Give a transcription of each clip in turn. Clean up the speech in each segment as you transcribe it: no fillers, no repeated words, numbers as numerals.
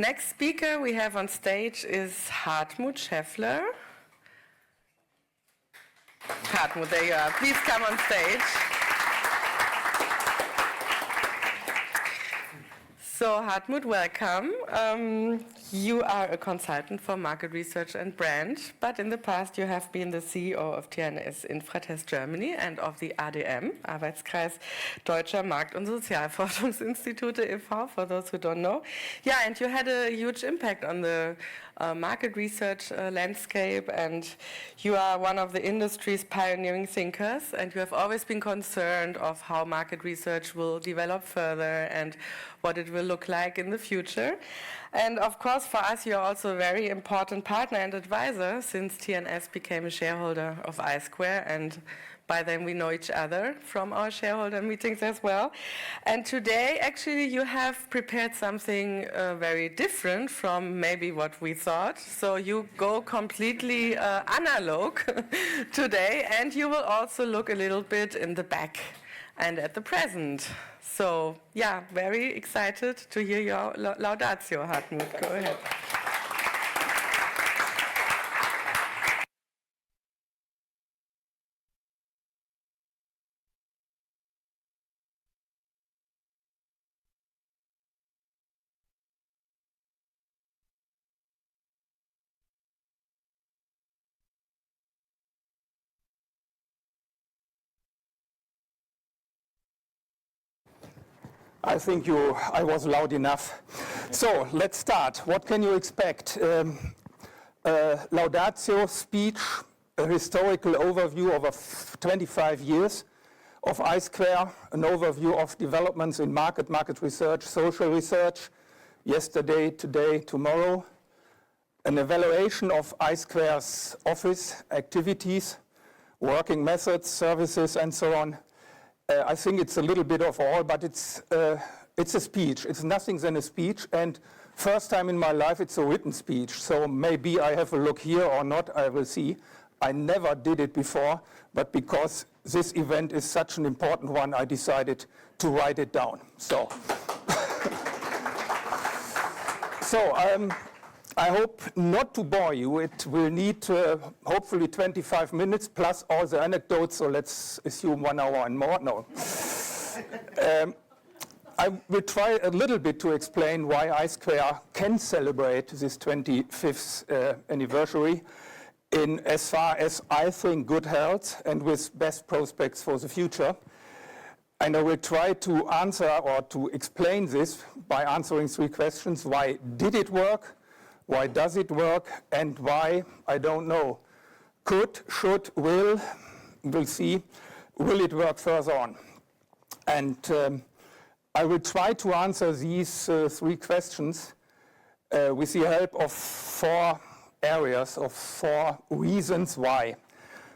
Next speaker we have on stage is Hartmut Scheffler. Hartmut, there you are. Please come on stage. So Hartmut, welcome. You are a consultant for market research and brand, but in the past you have been the CEO of TNS Infratest Germany and of the ADM, Arbeitskreis Deutscher Markt- und Sozialforschungsinstitute e.V., for those who don't know. Yeah, and you had a huge impact on the market research landscape, and you are one of the industry's pioneering thinkers, and you have always been concerned of how market research will develop further and what it will look like in the future. And of course, for us, you're also a very important partner and advisor since TNS became a shareholder of I-Square, and by then we know each other from our shareholder meetings as well. And today, actually, you have prepared something very different from maybe what we thought. So you go completely analog today, and you will also look a little bit in the back and at the present. So, yeah, very excited to hear your laudatio, Hartmut. Go ahead. I think I was loud enough. So let's start. What can you expect? Laudatio speech, a historical overview of 25 years of I-Square, an overview of developments in market research, social research, yesterday, today, tomorrow, an evaluation of I-Square's office activities, working methods, services, and so on. I think it's a little bit of all, but it's a speech. It's nothing than a speech, and first time in my life it's a written speech. So maybe I have a look here or not, I will see. I never did it before, but because this event is such an important one, I decided to write it down. So, I hope not to bore you. It will need hopefully 25 minutes plus all the anecdotes, so let's assume 1 hour and more. No. I will try a little bit to explain why I-Square can celebrate this 25th anniversary in as far as I think good health and with best prospects for the future. And I will try to answer or to explain this by answering 3 questions. Why did it work? Why does it work? And why, I don't know. Could, should, will, we'll see. Will it work further on? And I will try to answer these 3 questions with the help of 4 areas, of 4 reasons why.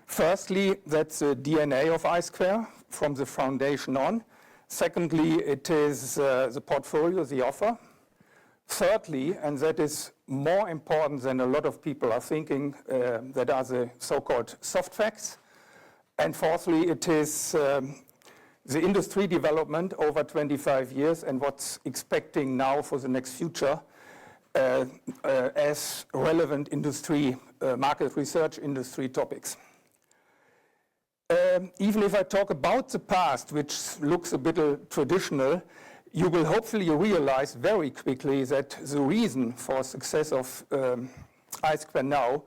Firstly, that's the DNA of I-Square from the foundation on. Secondly, it is the portfolio, the offer. Thirdly, and that is more important than a lot of people are thinking, that are the so-called soft facts. And fourthly, it is the industry development over 25 years and what's expecting now for the next future as relevant industry, market research industry topics. Even if I talk about the past, which looks a bit traditional, you will hopefully realize very quickly that the reason for success of I-Square now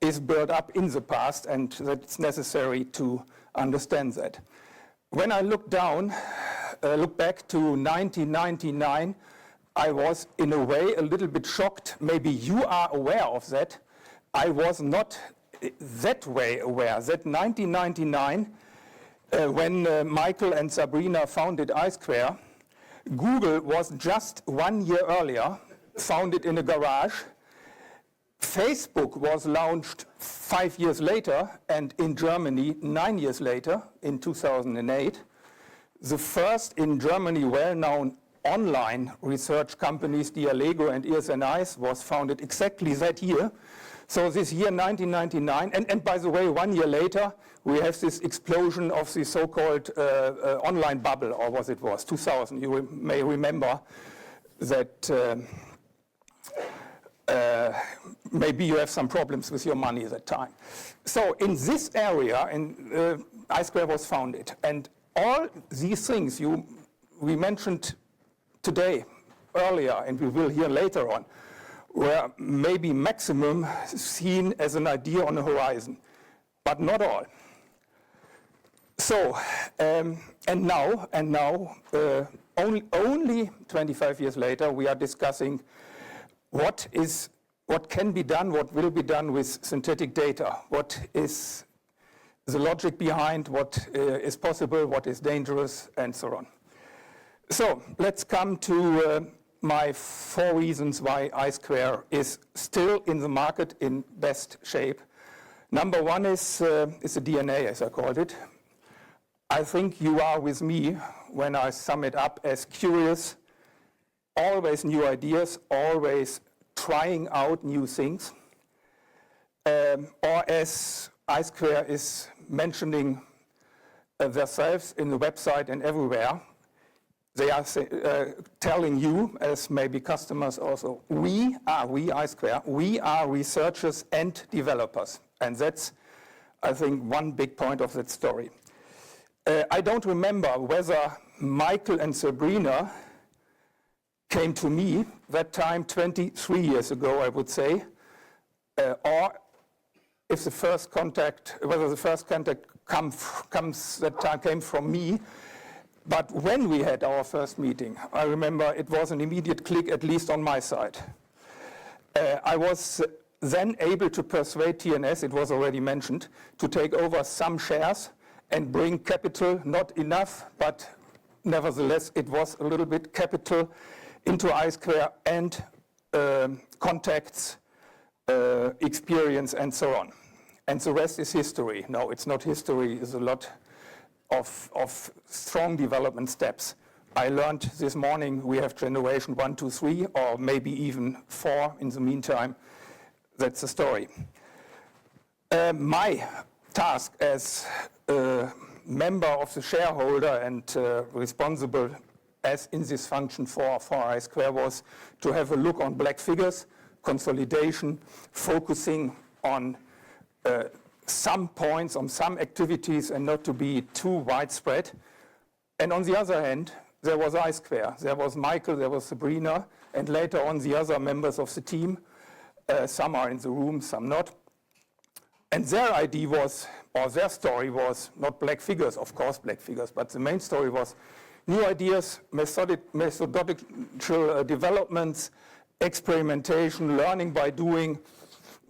is built up in the past, and that it's necessary to understand that. When I look back to 1999, I was in a way a little bit shocked. Maybe you are aware of that. I was not that way aware that 1999, when Michael and Sabrina founded I-Square, Google was just 1 year earlier, founded in a garage. Facebook was launched 5 years later, and in Germany 9 years later, in 2008. The first in Germany well-known online research companies, Dialego and ESNIs, was founded exactly that year. So this year, 1999, and by the way, 1 year later, we have this explosion of the so-called online bubble, or what it was, 2000. You may remember that maybe you have some problems with your money at that time. So in this area, I2 was founded. And all these things we mentioned today, earlier, and we will hear later on, were maybe maximum seen as an idea on the horizon, but not all. So, and now, only 25 years later, we are discussing what can be done, what will be done with synthetic data, what is the logic behind, what is possible, what is dangerous, and so on. So let's come to my 4 reasons why I2 is still in the market in best shape. Number 1 is the DNA, as I called it. I think you are with me when I sum it up as curious, always new ideas, always trying out new things. Or as I2 is mentioning themselves in the website and everywhere, they are telling you, as maybe customers also, we I2, we are researchers and developers. And that's, I think, one big point of that story. I don't remember whether Michael and Sabrina came to me that time 23 years ago, I would say, or if the first contact, whether the first contact came from me. But when we had our first meeting, I remember it was an immediate click, at least on my side. I was then able to persuade TNS, it was already mentioned, to take over some shares and bring capital, not enough, but nevertheless, it was a little bit capital into I2 and contacts, experience, and so on. And the rest is history. No, it's not history, it's a lot of strong development steps. I learned this morning we have generation 1, 2, 3, or maybe even 4 in the meantime. That's the story. My task as member of the shareholder and responsible as in this function for I2 was to have a look on black figures, consolidation, focusing on some points, on some activities, and not to be too widespread. And on the other hand, there was I2, there was Michael, there was Sabrina, and later on the other members of the team. Some are in the room, some not. And their idea was, or their story was, not black figures, of course black figures, but the main story was new ideas, methodological developments, experimentation, learning by doing,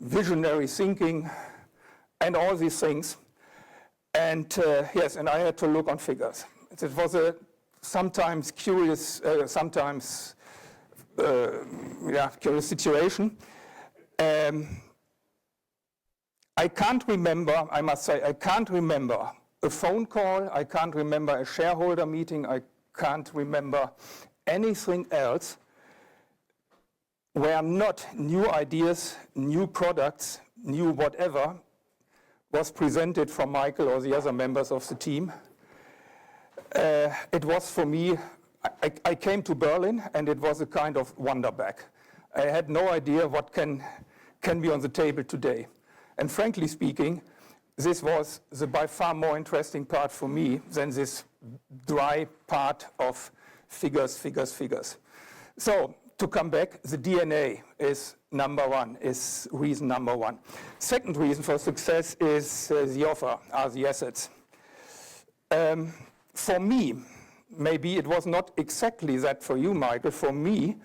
visionary thinking, and all these things. And yes, and I had to look on figures. It was a sometimes curious, curious situation. I can't remember, I must say, I can't remember a phone call, I can't remember a shareholder meeting, I can't remember anything else where not new ideas, new products, new whatever was presented from Michael or the other members of the team. It was for me, I came to Berlin and it was a kind of wonder bag. I had no idea what can be on the table today. And frankly speaking, this was the by far more interesting part for me than this dry part of figures. So to come back, the DNA is number 1, is reason number 1. Second reason for success is the offer, are the assets. For me, maybe it was not exactly that for you, Michael. For me,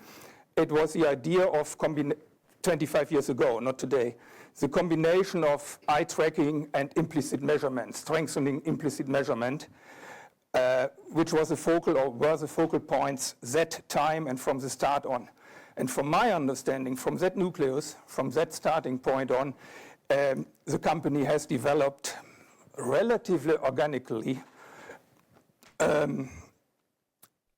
it was the idea of 25 years ago, not today, the combination of eye tracking and implicit measurement, strengthening implicit measurement, which was the focal or were the focal points that time and from the start on. And from my understanding, from that nucleus, from that starting point on, the company has developed relatively organically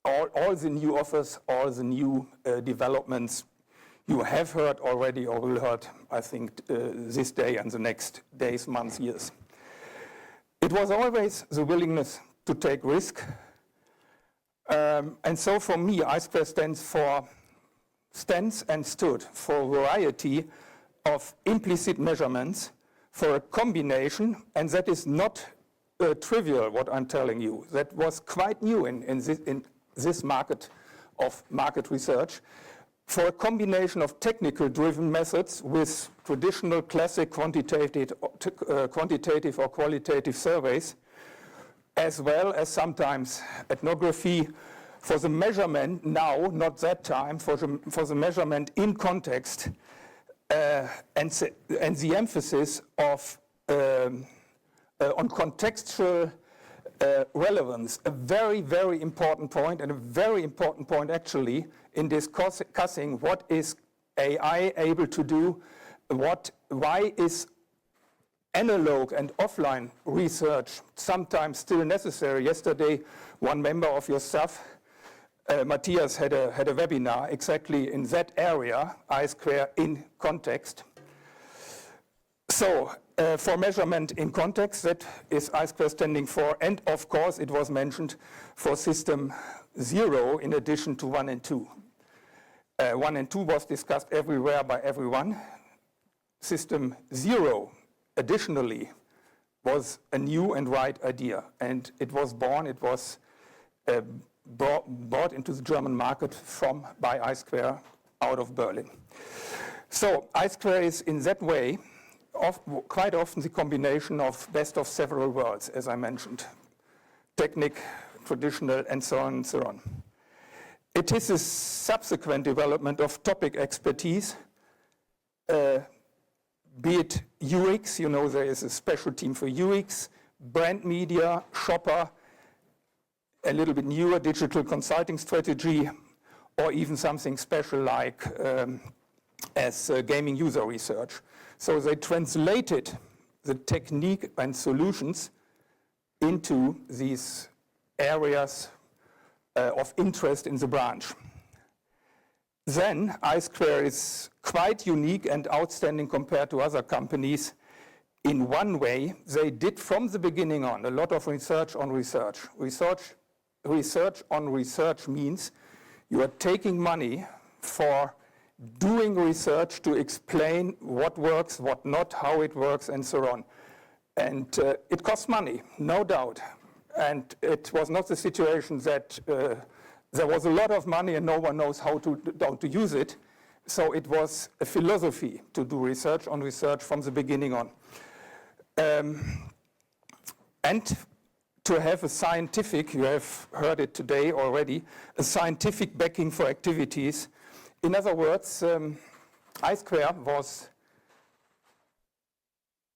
all the new offers, all the new developments you have heard already or will heard, I think, this day and the next days, months, years. It was always the willingness to take risk. And so for me, I2 stands for stands and stood for a variety of implicit measurements for a combination, and that is not trivial, what I'm telling you. That was quite new in this market of market research, for a combination of technical-driven methods with traditional classic quantitative or qualitative surveys, as well as sometimes ethnography for the measurement now, not that time, for the measurement in context, and the emphasis of on contextual relevance, a very, very important point, and a very important point actually in discussing what is AI able to do, why is analog and offline research sometimes still necessary. Yesterday, one member of your staff, Matthias, had a webinar exactly in that area, I² in context. So, for measurement in context, that is I² standing for, and of course it was mentioned for system 0 in addition to 1 and 2. 1 and 2 was discussed everywhere by everyone. System 0, additionally, was a new and right idea, and it was born, it was brought into the German market by I² out of Berlin. So I² is in that way quite often the combination of best of several worlds, as I mentioned, technique, traditional, and so on and so on. It is a subsequent development of topic expertise, be it UX, you know there is a special team for UX, brand media, shopper, a little bit newer digital consulting strategy, or even something special like as gaming user research. So they translated the technique and solutions into these areas of interest in the branch. Then I² is quite unique and outstanding compared to other companies. In one way, they did from the beginning on a lot of research on research. Research on research means you are taking money for doing research to explain what works, what not, how it works, and so on. And it costs money, no doubt. And it was not the situation that there was a lot of money and no one knows how to use it. So it was a philosophy to do research on research from the beginning on. And to have a scientific, you have heard it today already, a scientific backing for activities. In other words, I² was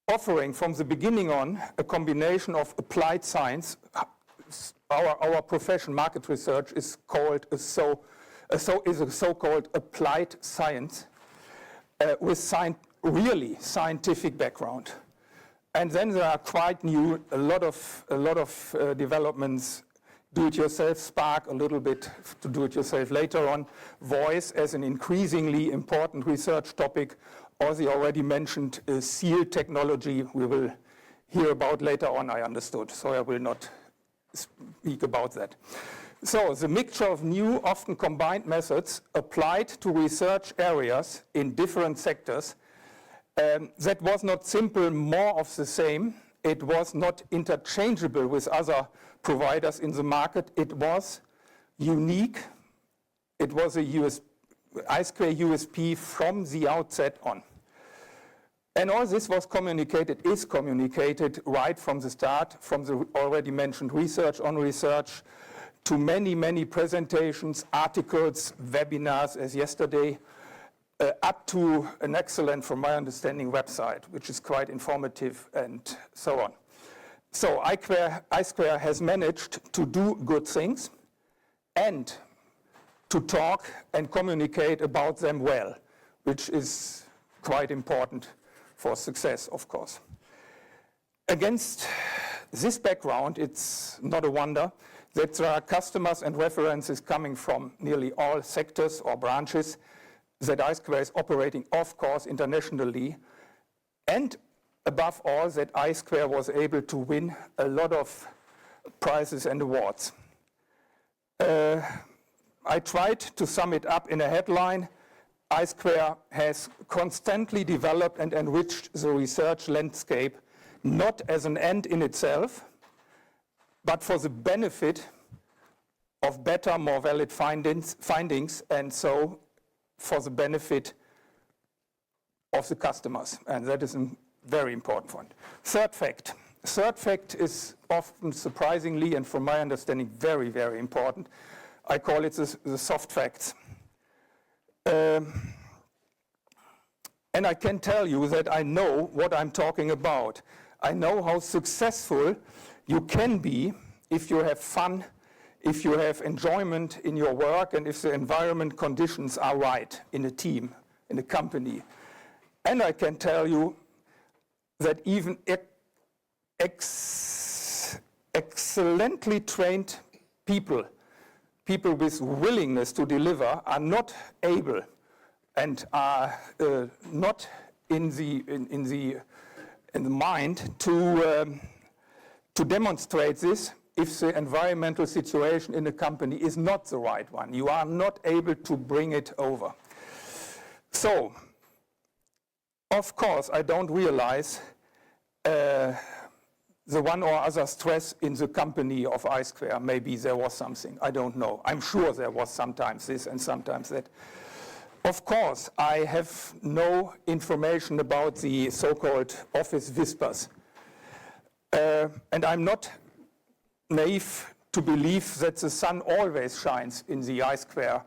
offering from the beginning on a combination of applied science. Our profession, market research, is called a so-called applied science with really scientific background. And then there are quite new, a lot of developments. Do-it-yourself, Spark a little bit to do-it-yourself later on, voice as an increasingly important research topic, or the already mentioned seal technology we will hear about later on, I understood, so I will not speak about that. So the mixture of new, often combined methods applied to research areas in different sectors, that was not simple more of the same. It was not interchangeable with other providers in the market. It was unique. It was a I² USP from the outset on. And all this was communicated, is communicated right from the start, from the already mentioned research on research to many, many presentations, articles, webinars as yesterday, up to an excellent, from my understanding, website, which is quite informative and so on. So I² has managed to do good things and to talk and communicate about them well, which is quite important for success, of course. Against this background, it's not a wonder that there are customers and references coming from nearly all sectors or branches that I² is operating, of course, internationally, and above all, that I² was able to win a lot of prizes and awards. I tried to sum it up in a headline. I² has constantly developed and enriched the research landscape, not as an end in itself, but for the benefit of better, more valid findings, and so for the benefit of the customers. And that is a very important one. Third fact. Third fact is often surprisingly, and from my understanding, very, very important. I call it the soft facts. And I can tell you that I know what I'm talking about. I know how successful you can be if you have fun, if you have enjoyment in your work, and if the environment conditions are right in a team, in a company. And I can tell you that even excellently trained people with willingness to deliver, are not able and are not in the mind to demonstrate this if the environmental situation in the company is not the right one. You are not able to bring it over. So, of course, I don't realize the one or other stress in the company of I². Maybe there was something, I don't know. I'm sure there was sometimes this and sometimes that. Of course, I have no information about the so-called office whispers. And I'm not naive to believe that the sun always shines in the I²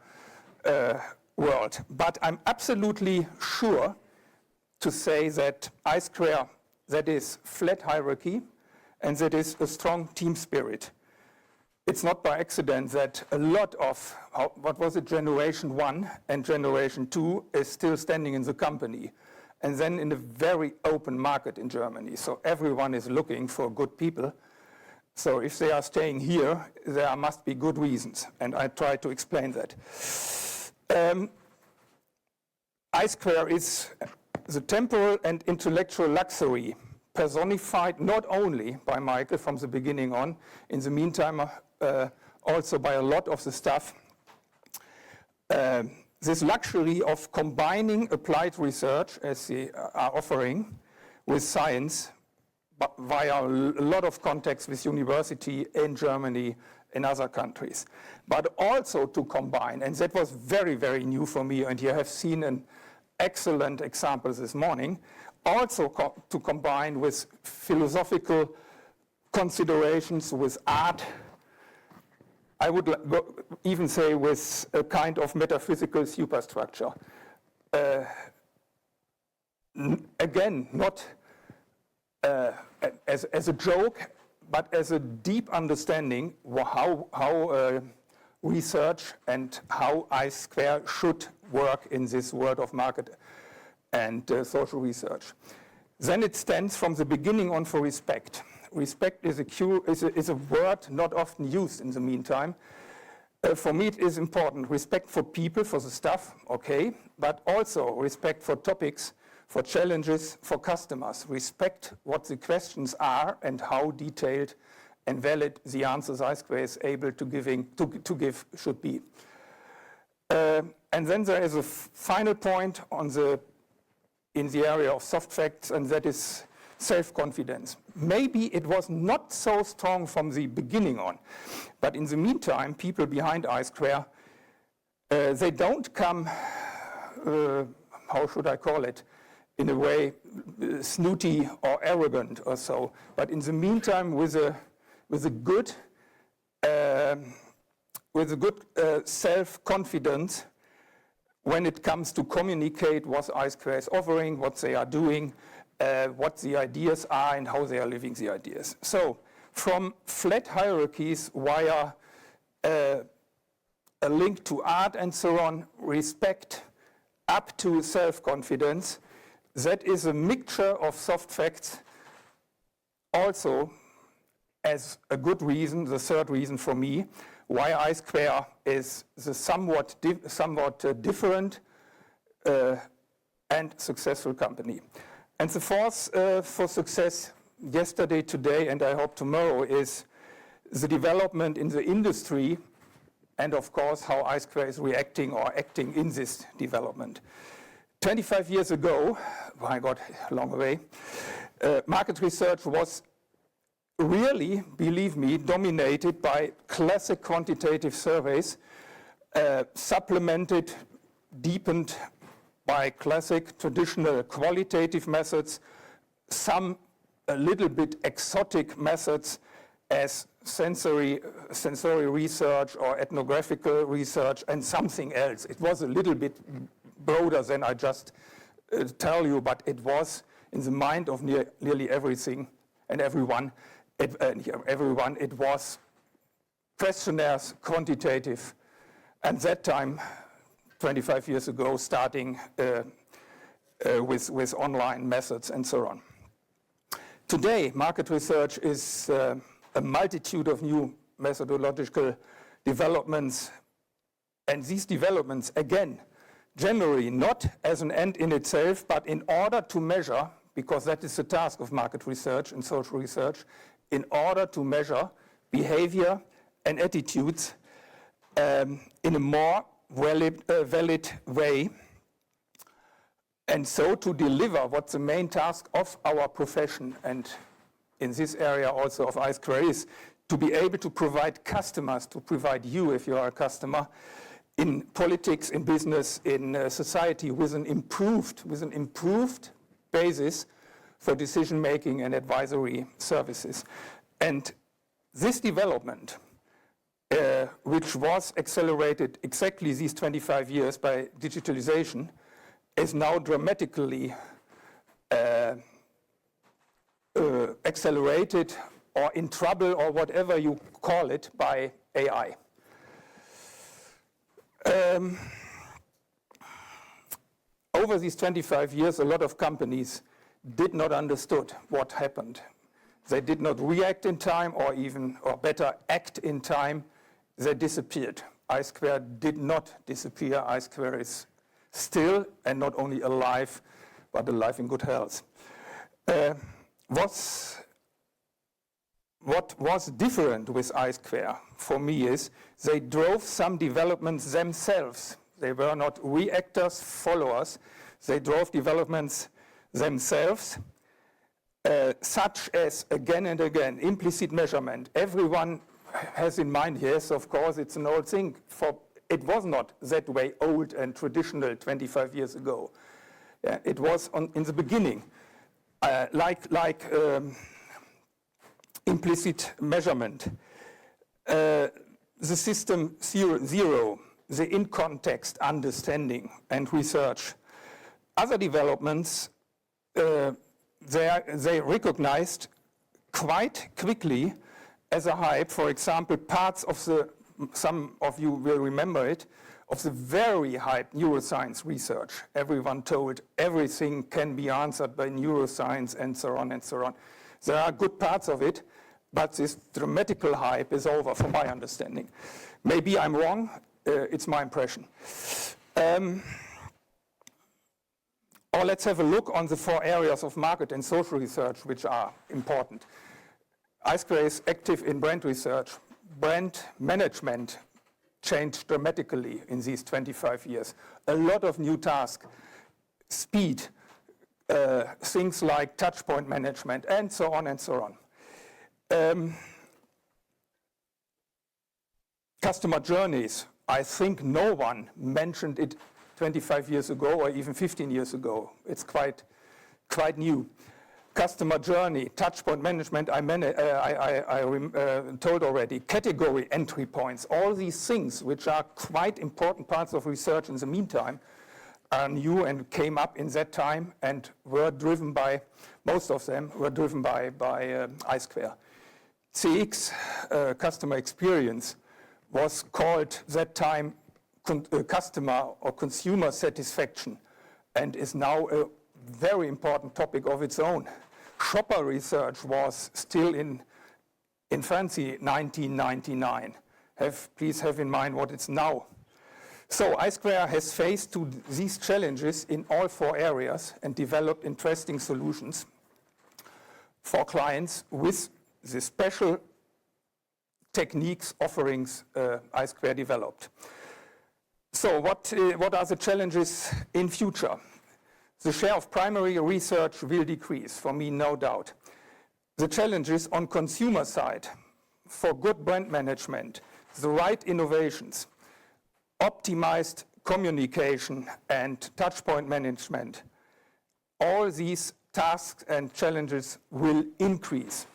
world. But I'm absolutely sure to say that I², that is flat hierarchy, and that is a strong team spirit. It's not by accident that a lot of, what was it, generation 1 and generation 2 is still standing in the company. And then in a very open market in Germany. So everyone is looking for good people. So if they are staying here, there must be good reasons. And I try to explain that. I² is the temporal and intellectual luxury personified not only by Michael from the beginning on, in the meantime also by a lot of the staff, this luxury of combining applied research, as they are offering, with science, but via a lot of contacts with university in Germany, in other countries. But also to combine, and that was very, very new for me, and you have seen an excellent example this morning, also to combine with philosophical considerations, with art. I would even say with a kind of metaphysical superstructure. Again, not as a joke, but as a deep understanding how research and how I² should work in this world of market and social research. Then it stands from the beginning on for respect. Respect is a word not often used in the meantime. For me it is important. Respect for people, for the staff, okay, but also respect for topics, for challenges, for customers. Respect what the questions are and how detailed and valid the answers I² is able to give should be. And then there is a final point in the area of soft facts, and that is self-confidence. Maybe it was not so strong from the beginning on, but in the meantime, people behind I², they don't come, how should I call it, in a way snooty or arrogant or so, but in the meantime with a good self-confidence when it comes to communicate what I² is offering, what they are doing, what the ideas are, and how they are living the ideas. So from flat hierarchies via a link to art and so on, respect, up to self-confidence, that is a mixture of soft facts. Also, as a good reason, the third reason for me, why I² is the somewhat different and successful company. And the fourth for success yesterday, today, and I hope tomorrow is the development in the industry and of course how I2 is reacting or acting in this development. 25 years ago, my God, a long way, market research was really, believe me, dominated by classic quantitative surveys, supplemented, deepened by classic traditional qualitative methods, some a little bit exotic methods as sensory research or ethnographical research and something else. It was a little bit broader than I just tell you, but it was in the mind of nearly everything and everyone. It was questionnaires, quantitative, and that time, 25 years ago, starting with online methods and so on. Today, market research is a multitude of new methodological developments, and these developments, again, generally not as an end in itself, but in order to measure, because that is the task of market research and social research, in order to measure behavior and attitudes in a more valid way, and so to deliver what the main task of our profession, and in this area also of I2 is, to be able to provide customers, to provide you, if you are a customer, in politics, in business, in society, with an improved basis for decision-making and advisory services. And this development, which was accelerated exactly these 25 years by digitalization, is now dramatically accelerated or in trouble or whatever you call it by AI. Over these 25 years, a lot of companies did not understood what happened. They did not react in time or better, act in time. They disappeared. I2 did not disappear. I2 is still, and not only alive, but alive in good health. What was different with I2 for me is they drove some developments themselves. They were not reactors, followers. They drove developments themselves, such as, again and again, implicit measurement. Everyone has in mind, yes, of course, it's an old thing. It was not that way old and traditional 25 years ago. Yeah, it was in the beginning, like implicit measurement. The system zero, the in-context understanding and research. Other developments, they recognized quite quickly as a hype, for example, parts of some of you will remember it, of the very hyped neuroscience research. Everyone told everything can be answered by neuroscience and so on and so on. There are good parts of it, but this dramatical hype is over, from my understanding. Maybe I'm wrong, it's my impression. Or let's have a look on the 4 areas of market and social research which are important. I2 is active in brand research. Brand management changed dramatically in these 25 years. A lot of new tasks, speed, things like touchpoint management, and so on and so on. Customer journeys, I think no one mentioned it 25 years ago or even 15 years ago. It's quite new. Customer journey, touchpoint management, I told already. Category entry points, all these things which are quite important parts of research in the meantime are new and came up in that time and were driven by, most of them were driven by I2. CX, customer experience, was called that time customer or consumer satisfaction and is now a very important topic of its own. Shopper research was still in infancy 1999. Please have in mind what it's now. So I2 has faced these challenges in all 4 areas and developed interesting solutions for clients with the special techniques, offerings I2 developed. So what are the challenges in future? The share of primary research will decrease, for me, no doubt. The challenges on consumer side, for good brand management, the right innovations, optimized communication and touchpoint management, all these tasks and challenges will increase.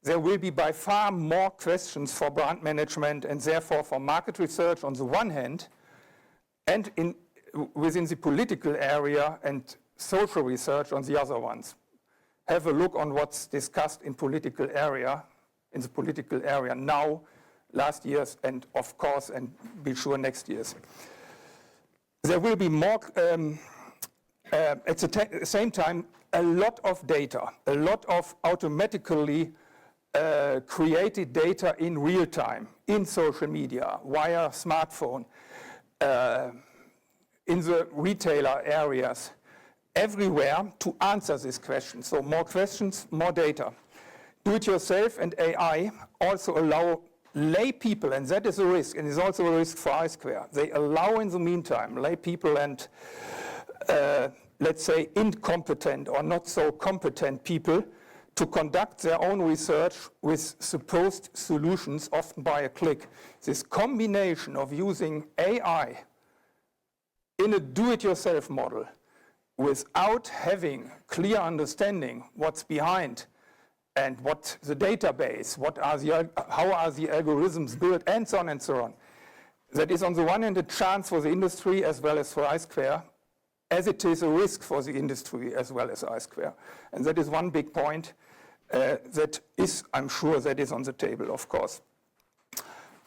There will be by far more questions for brand management and therefore for market research on the one hand, and within the political area and social research on the other ones. Have a look on what's discussed in the political area now, last year's, and of course, and be sure next year's. There will be more, at the same time, a lot of data, a lot of automatically created data in real time, in social media, via smartphone, in the retailer areas, everywhere to answer this question. So more questions, more data. Do-it-yourself and AI also allow lay people, and that is a risk, and is also a risk for I2. They allow in the meantime lay people and let's say incompetent or not so competent people to conduct their own research with supposed solutions, often by a click. This combination of using AI in a do-it-yourself model without having clear understanding what's behind and what the database, how are the algorithms built, and so on and so on. That is on the one hand a chance for the industry as well as for I2, as it is a risk for the industry as well as I2. And that is one big point that is, I'm sure, that is on the table, of course.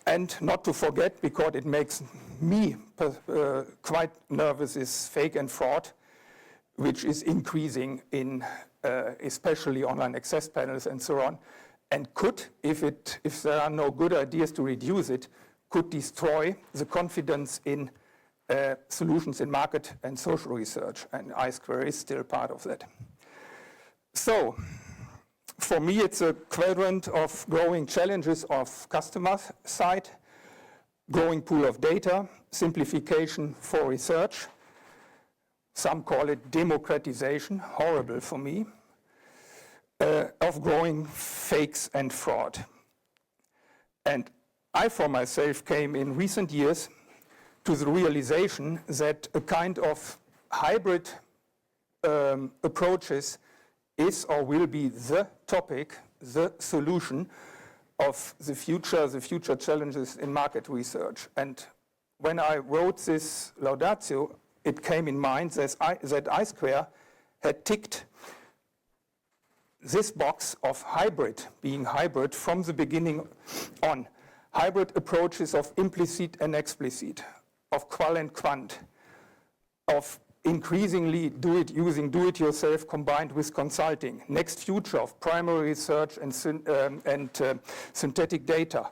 And not to forget, because it makes me quite nervous, is fake and fraud, which is increasing in especially online access panels and so on, and could, if there are no good ideas to reduce it, could destroy the confidence in solutions in market and social research, and I2 is still part of that. So, for me, it's a quadrant of growing challenges of customer side, growing pool of data, simplification for research. Some call it democratization, horrible for me, of growing fakes and fraud. And I, for myself, came in recent years to the realization that a kind of hybrid approaches is or will be the topic, the solution of the future challenges in market research. And when I wrote this laudatio, it came in mind that I2 had ticked this box of hybrid, being hybrid from the beginning on. Hybrid approaches of implicit and explicit, of qual and quant, of increasingly using do-it-yourself combined with consulting. Next future of primary research and synthetic data,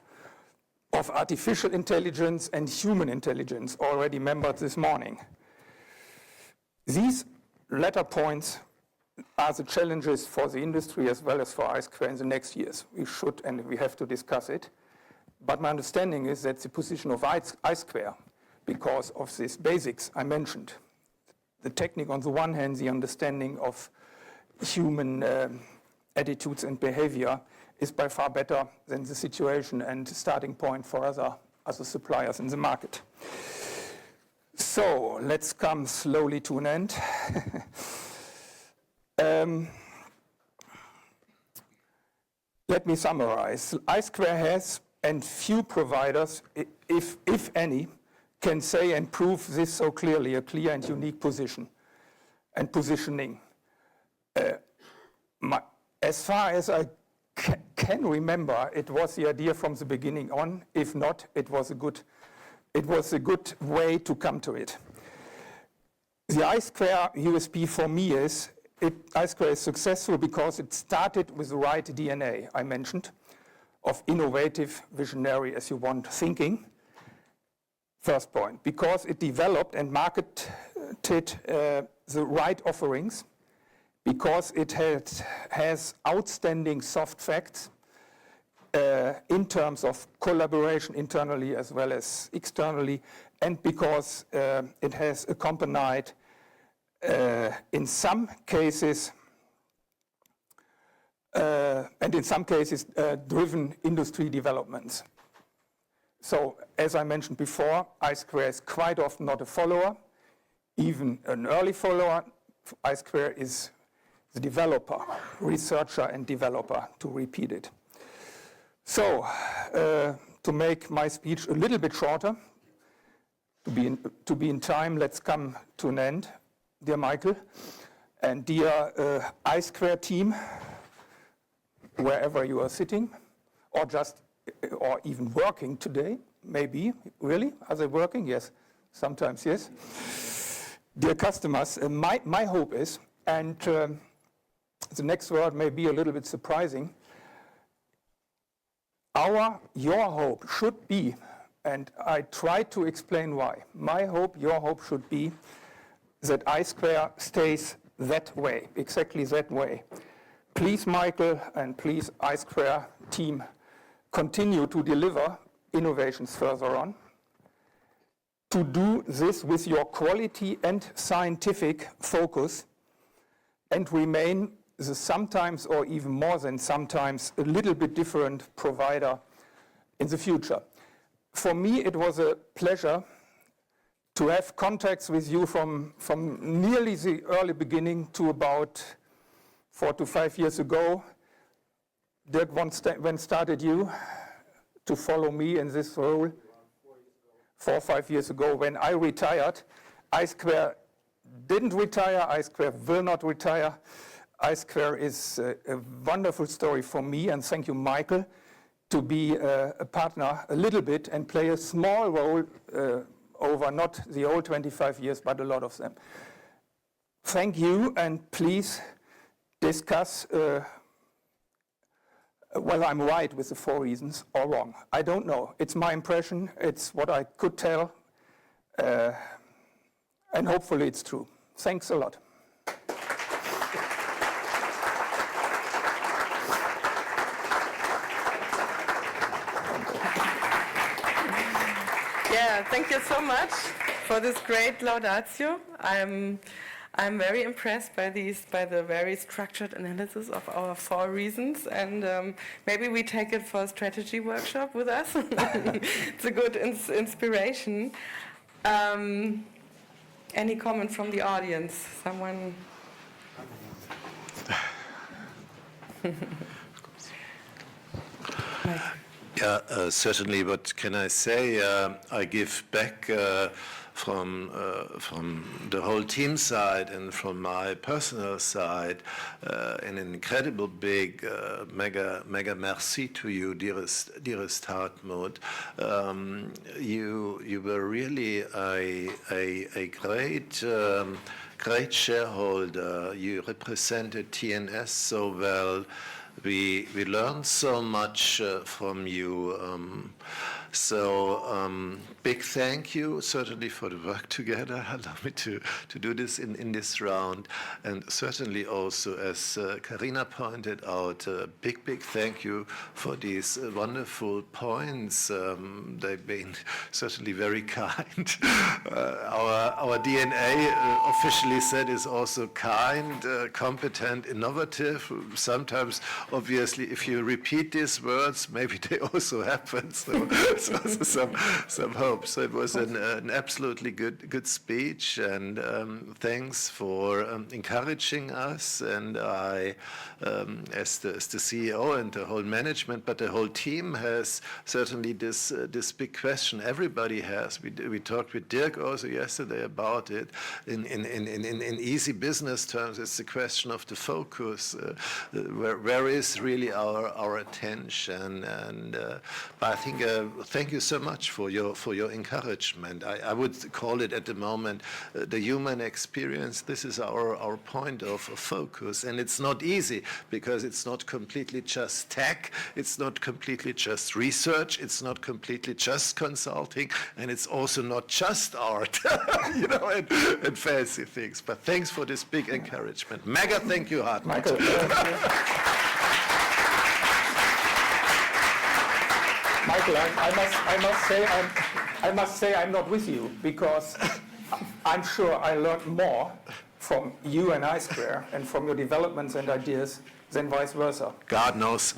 of artificial intelligence and human intelligence, already remembered this morning. These latter points are the challenges for the industry as well as for I2 in the next years. We should and we have to discuss it. But my understanding is that the position of I2, because of these basics I mentioned, the technique on the one hand, the understanding of human attitudes and behavior, is by far better than the situation and starting point for other suppliers in the market. So let's come slowly to an end. Let me summarize. I2 has, and few providers, if any, can say and prove this so clearly, a clear and unique position and positioning. As far as I can remember, it was the idea from the beginning on. If not, it was a good way to come to it. The I2 USP for me is, I2 is successful because it started with the right DNA, I mentioned, of innovative, visionary, as you want, thinking. First point, because it developed and marketed the right offerings, because it has outstanding soft facts, in terms of collaboration internally as well as externally, and because it has accompanied, in some cases, driven industry developments. So, as I mentioned before, I2 is quite often not a follower, even an early follower. I2 is the developer, researcher and developer, to repeat it. So, to make my speech a little bit shorter, to be in time, let's come to an end, dear Michael, and dear I2 team, wherever you are sitting, or even working today, maybe, really? Are they working? Yes, sometimes, yes. Dear customers, my hope is, and the next word may be a little bit surprising, your hope should be, and I try to explain why, your hope should be that I2 stays that way, exactly that way. Please, Michael, and please, I2 team, continue to deliver innovations further on, to do this with your quality and scientific focus, and remain the sometimes, or even more than sometimes, a little bit different provider in the future. For me, it was a pleasure to have contacts with you from nearly the early beginning to about 4 to 5 years ago. Dirk, when started you to follow me in this role? 4 or 5 years ago, when I retired. I2 didn't retire, I2 will not retire. I2 is a wonderful story for me, and thank you, Michael, to be a partner a little bit and play a small role over not the whole 25 years, but a lot of them. Thank you, and please discuss whether I'm right with the 4 reasons or wrong. I don't know. It's my impression. It's what I could tell. And hopefully it's true. Thanks a lot. Yeah, thank you so much for this great laudatio. I'm very impressed by the very structured analysis of our 4 reasons, and maybe we take it for a strategy workshop with us. It's a good inspiration. Any comment from the audience? Someone? Yeah, certainly. What can I say? I give back from the whole team side and from my personal side an incredible big mega merci to you, dearest Hartmut. You were really a great shareholder. You represented TNS so well. We learned so much from you. Big thank you, certainly, for the work together. Allow me to do this in this round. And certainly also, as Karina pointed out, big thank you for these wonderful points. They've been certainly very kind. Our DNA, officially said, is also kind, competent, innovative. Sometimes, obviously, if you repeat these words, maybe they also happen. So also some hope. So it was an absolutely good speech, and thanks for encouraging us. And I, as the CEO and the whole management, but the whole team has certainly this big question. Everybody has. We talked with Dirk also yesterday about it. In easy business terms, it's the question of the focus. Where is really our attention? And I think thank you so much for your encouragement. I would call it at the moment the human experience. This is our point of focus, and it's not easy because it's not completely just tech, it's not completely just research, it's not completely just consulting, and it's also not just art, and fancy things. But thanks for this big encouragement. Mega thank you, Hartmut. Michael. Michael, I must say I'm not with you, because I'm sure I learned more from you and I Square and from your developments and ideas than vice versa. God knows.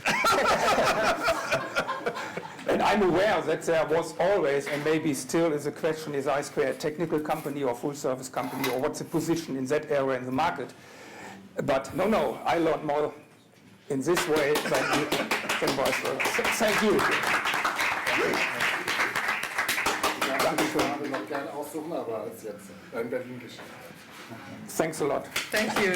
And I'm aware that there was always, and maybe still is a question, is I Square a technical company or full service company, or what's the position in that area in the market? But no, I learned more in this way than vice versa. Thank you. Noch gerne aussuchen, aber als jetzt in Berlin geschehen. Thanks a lot. Thank you.